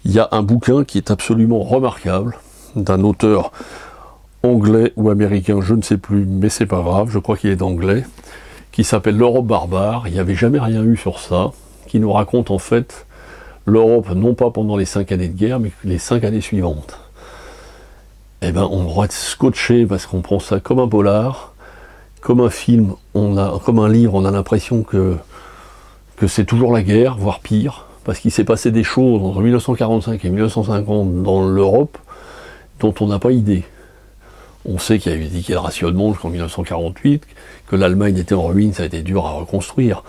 il y a un bouquin qui est absolument remarquable, d'un auteur anglais ou américain, je ne sais plus, mais c'est pas grave, je crois qu'il est anglais, qui s'appelle L'Europe barbare. Il n'y avait jamais rien eu sur ça, qui nous raconte en fait l'Europe, non pas pendant les 5 années de guerre, mais les 5 années suivantes. Eh ben, on va être scotché parce qu'on prend ça comme un polar, comme un film, comme un livre, on a l'impression que c'est toujours la guerre, voire pire, parce qu'il s'est passé des choses entre 1945 et 1950 dans l'Europe dont on n'a pas idée. On sait qu'il y a eu des tickets de rationnement jusqu'en 1948, que l'Allemagne était en ruine, ça a été dur à reconstruire,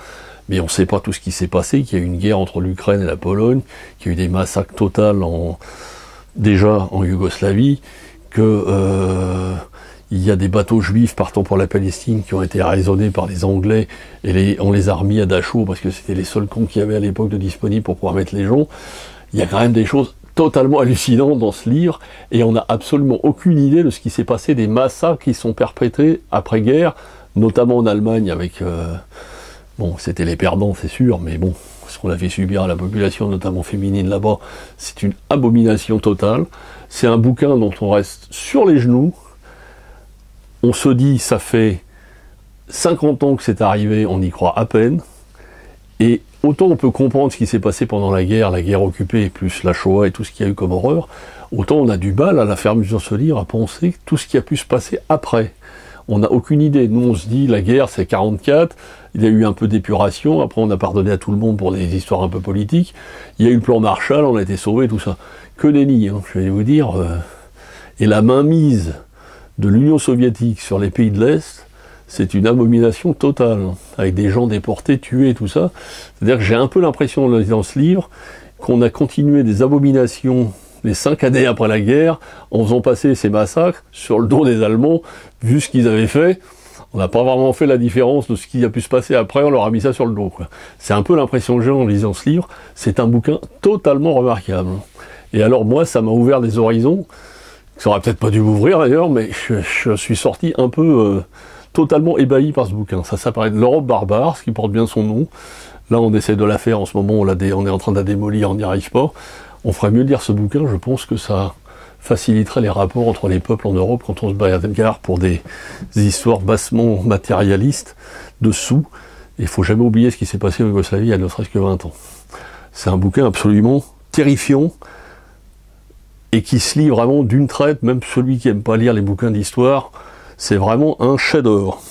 mais on ne sait pas tout ce qui s'est passé, qu'il y a eu une guerre entre l'Ukraine et la Pologne, qu'il y a eu des massacres totaux déjà en Yougoslavie, que il y a des bateaux juifs partant pour la Palestine qui ont été arraisonnés par les Anglais et on les a remis à Dachau parce que c'était les seuls cons qu'il y avait à l'époque de disponibles pour pouvoir mettre les gens. Il y a quand même des choses totalement hallucinantes dans ce livre et on n'a absolument aucune idée de ce qui s'est passé, des massacres qui sont perpétrés après-guerre, notamment en Allemagne avec... bon, c'était les perdants, c'est sûr, mais bon, ce qu'on a fait subir à la population, notamment féminine là-bas, c'est une abomination totale. C'est un bouquin dont on reste sur les genoux. On se dit, ça fait 50 ans que c'est arrivé, on y croit à peine. Et autant on peut comprendre ce qui s'est passé pendant la guerre occupée, plus la Shoah et tout ce qu'il y a eu comme horreur, autant on a du mal, à la fermeture de ce livre, à penser tout ce qui a pu se passer après. On n'a aucune idée. Nous, on se dit, la guerre, c'est 44, il y a eu un peu d'épuration, après on a pardonné à tout le monde pour des histoires un peu politiques, il y a eu le plan Marshall, on a été sauvés, tout ça. Que nenni, hein, je vais vous dire. Et la mainmise de l'Union soviétique sur les pays de l'Est, c'est une abomination totale, hein, avec des gens déportés, tués, tout ça. C'est-à-dire que j'ai un peu l'impression, dans ce livre, qu'on a continué des abominations les 5 années après la guerre, en faisant passer ces massacres sur le dos des Allemands, vu ce qu'ils avaient fait. On n'a pas vraiment fait la différence de ce qui a pu se passer après, on leur a mis ça sur le dos, quoi. C'est un peu l'impression que j'ai en lisant ce livre, c'est un bouquin totalement remarquable. Et alors moi, ça m'a ouvert des horizons, ça aurait peut-être pas dû m'ouvrir d'ailleurs, mais je suis sorti un peu totalement ébahi par ce bouquin. Ça s'appelle L'Europe barbare, ce qui porte bien son nom. Là, on essaie de la faire en ce moment, on est en train de la démolir, on n'y arrive pas. On ferait mieux de lire ce bouquin, je pense que ça faciliterait les rapports entre les peuples en Europe quand on se bagarre pour des histoires bassement matérialistes, de sous. Il faut jamais oublier ce qui s'est passé en Yougoslavie il y a ne serait-ce que 20 ans. C'est un bouquin absolument terrifiant et qui se lit vraiment d'une traite, même celui qui aime pas lire les bouquins d'histoire, c'est vraiment un chef-d'œuvre.